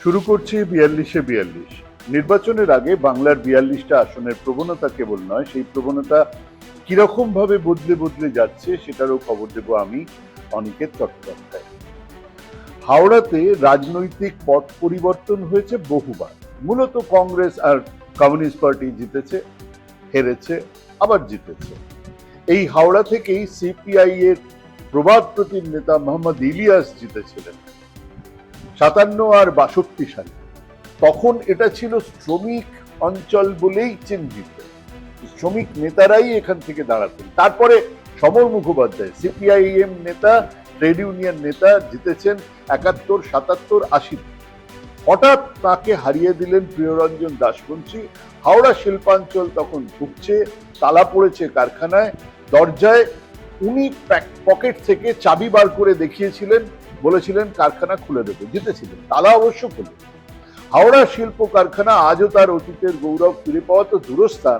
শুরু করছি ৪২-এ ৪২। নির্বাচনের আগে বাংলার ৪২টা আসনের প্রবণতা কেবল নয়, সেই প্রবণতা কিরকম ভাবে বদলে বদলে যাচ্ছে সেটারও খবর দেব আমি, অনিকেত চট্টোপাধ্যায়। হাওড়াতে রাজনৈতিক পথ পরিবর্তন হয়েছে বহুবার। মূলত কংগ্রেস আর কমিউনিস্ট পার্টি জিতেছে, হেরেছে, আবার জিতেছে। এই হাওড়া থেকেই সিপিআই এর প্রবাদ প্রতিম নেতা মোহাম্মদ ইলিয়াস জিতেছিলেন ৫৭ আর ৬২ সালে। তখন এটা ছিল শ্রমিক অঞ্চল বলেই চিহ্নিত, শ্রমিক নেতারাই এখান থেকে দাঁড়াতেন। তারপরে সমর মুখোপাধ্যায় সিপিআইএম নেতা, ট্রেড ইউনিয়ন নেতা জিতেছেন ৭১, ৭৭, ৮০। হঠাৎ তাকে হারিয়ে দিলেন প্রিয়রঞ্জন দাশবংশী। হাওড়া শিল্পাঞ্চল তখন ভুগছে, তালা পড়েছে কারখানায়, দরজায় উনি পকেট থেকে চাবি বার করে দেখিয়েছিলেন, বলেছিলেন কারখানা খুলে দেবে, জিতেছিলেন। তালা অবশ্য খুলে। হাওড়া শিল্প কারখানা আজও তার অতীতের গৌরব ফিরে পাওয়া তো দূরস্থান,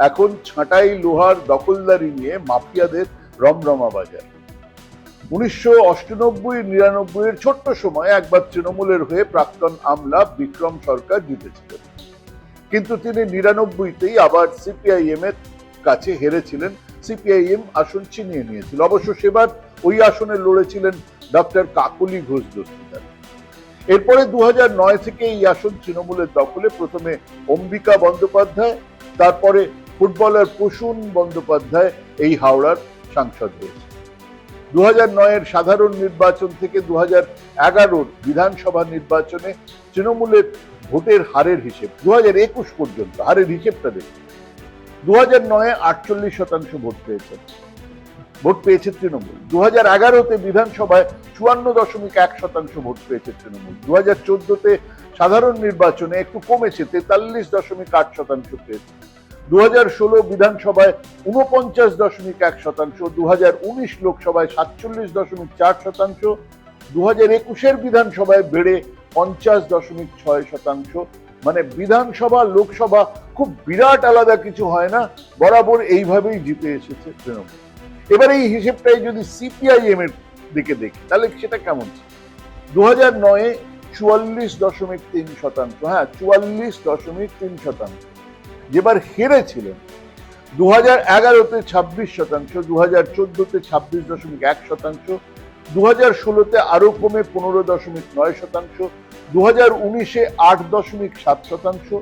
এখন ছাঁটাই লোহার দখলদারি নিয়ে মাফিয়াদের রমরমা বাজার। ১৯৯৮-৯৯ এর ছোট্ট সময় একবার তৃণমূলের হয়ে প্রাক্তন আমলা বিক্রম সরকার জিতেছিলেন, কিন্তু তিনি ৯৯-তেই আবার সিপিআইএম এর কাছে হেরেছিলেন। সিপিআইএম আসন ছিনিয়ে নিয়েছিল। অবশ্য সেবার ওই আসনে লড়েছিলেন ডক্টর কাকলি ঘোষ দস্তিদার। এরপরে ২০০৯ থেকে এই আসন তৃণমূলের দখলে। প্রথমে অম্বিকা বন্দ্যোপাধ্যায়, তারপরে ফুটবলার প্রসূন বন্দ্যোপাধ্যায় এই হাওড়ার সাংসদ হয়েছে। ২০০৯-এর সাধারণ নির্বাচন থেকে ২০১১-র বিধানসভা নির্বাচনে তৃণমূলের ভোটের হারের হিসেব ২০২১ পর্যন্ত, হারের হিসেবটা দেখুন। ২০০৯-এ ৪৮% ভোট পেয়েছে তৃণমূল। ২০১১-তে বিধানসভায় ৫৪.১% ভোট পেয়েছে তৃণমূল। ২০১৪-তে সাধারণ নির্বাচনে একটু কমেছে, ৪৩.৮% পেয়েছে। ২০১৬ বিধানসভায় ৪৯.১%, ২০১৯ লোকসভায় ৪৭.৪%, ২০২১-এর বিধানসভায় বেড়ে ৫০.৬%। মানে বিধানসভা লোকসভা খুব বিরাট আলাদা কিছু হয় না, বরাবর এইভাবেই জিতে এসেছে তৃণমূল। এবার এই হিসেবটাই যদি সিপিআইএম এর দিকে দেখি তাহলে সেটা কেমন ছিল? ২০০৯-এ ৪৪.৩%, হ্যাঁ ৪৪.৩%। যেবার হেরেছিলেন ২০১১-তে ২৬%, ২০১৪-তে ২৬.১%, ২০১৬-তে আরো কমে ১৫.৯%, ২০১৯-এ ৮.৭%,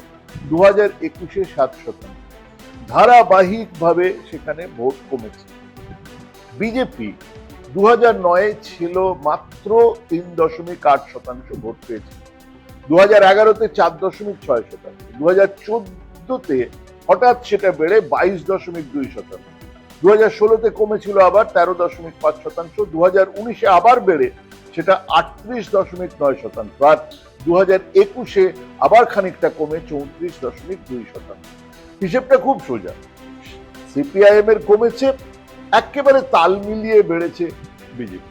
২০২১-এ ৭%। ধারাবাহিকভাবে সেখানে ভোট কমেছে। বিজেপি ২০০৯-এ ছিল মাত্র ৩.৮% ভোট পেয়েছে, ২০১১-তে ৪.৬%, ২০১৪-তে হঠাৎ সেটা বেড়ে 22.2%, ২০১৬-তে কমেছিল আবার 13.৫%, ২০১৯-এ আবার বেড়ে সেটা ৩৮.৯%, আর ২০২১-এ আবার খানিকটা কমে ৩৪.২%। হিসেবটা খুব সোজা, সিপিআইএম এর কমেছে, একেবারে তাল মিলিয়ে বেড়েছে বিজেপি।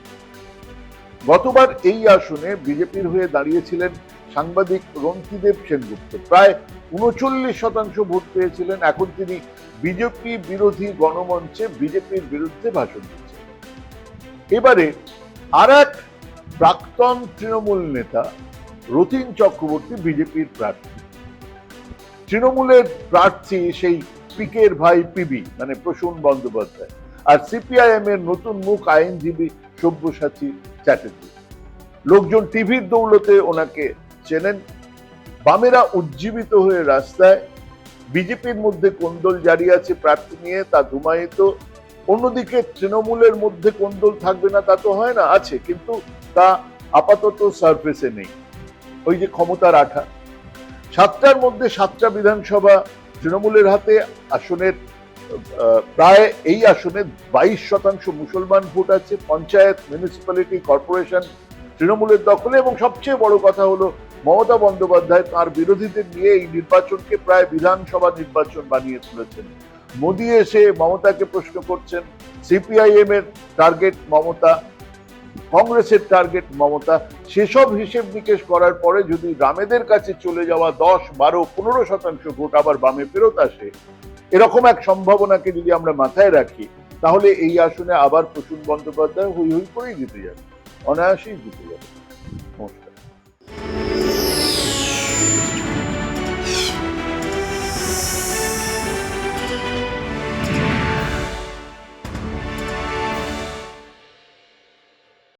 গতবার এই আসনে বিজেপির হয়ে দাঁড়িয়েছিলেন সাংবাদিক রন্তিদেব সেনগুপ্ত, প্রায় ৩৯% ভোট পেয়েছিলেন। এখন তিনি বিজেপি বিরোধী গণমঞ্চে বিজেপির বিরুদ্ধে ভাষণ দিচ্ছেন। এবারে আর এক প্রাক্তন তৃণমূল নেতা রতিন চক্রবর্তী বিজেপির প্রার্থী। তৃণমূলের প্রার্থী সেই পিকের ভাই পিবি, মানে প্রসূন বন্দ্যোপাধ্যায়, আর সিপিআইএম এর নতুন মুখ আইনজীবী সব্যসাচী চ্যাটার্জি। লোকজন টিভির দৌলতে ওনাকে চেনেন। বামেরা উজ্জীবিত হয়ে রাস্তায়, বিজেপির মধ্যে কোন্দল জারি আছে প্রার্থী নিয়ে, তা ধুমায়িত। অন্যদিকে তৃণমূলের মধ্যে কোন্দল থাকবে না তা তো হয় না, আছে, কিন্তু তা আপাতত সারফেসে নেই। ওই যে ক্ষমতার আঠা, ৭টার মধ্যে ৭টা বিধানসভা তৃণমূলের হাতে। আসনের প্রায় এই আসনে ২২% মুসলমান ভোট আছে। পঞ্চায়েত, মিউনিসিপ্যালিটি, কর্পোরেশন তৃণমূলের দখলে। এবং সবচেয়ে বড় কথা হলো মমতা বন্দ্যোপাধ্যায় তার বিরোধীদের নিয়ে এই নির্বাচনকে প্রায় বিধানসভা নির্বাচন বানিয়ে তুলেছেন। মোদী এসে মমতাকে প্রশ্ন করছেন, সিপিআইএম এর টার্গেট মমতা, কংগ্রেসের টার্গেট মমতা। সেসব হিসেব নিকেশ করার পরে যদি রামেদের কাছে চলে যাওয়া ১০, ১২, ১৫% ভোট আবার বামে ফেরত আসে, এরকম এক সম্ভাবনাকে যদি আমরা মাথায় রাখি, তাহলে এই আসনে আবার প্রসূন বন্দ্যোপাধ্যায় হই হই করেই জিতে যাবে, অনায়াসেই জিতে যাবে। নমস্কার।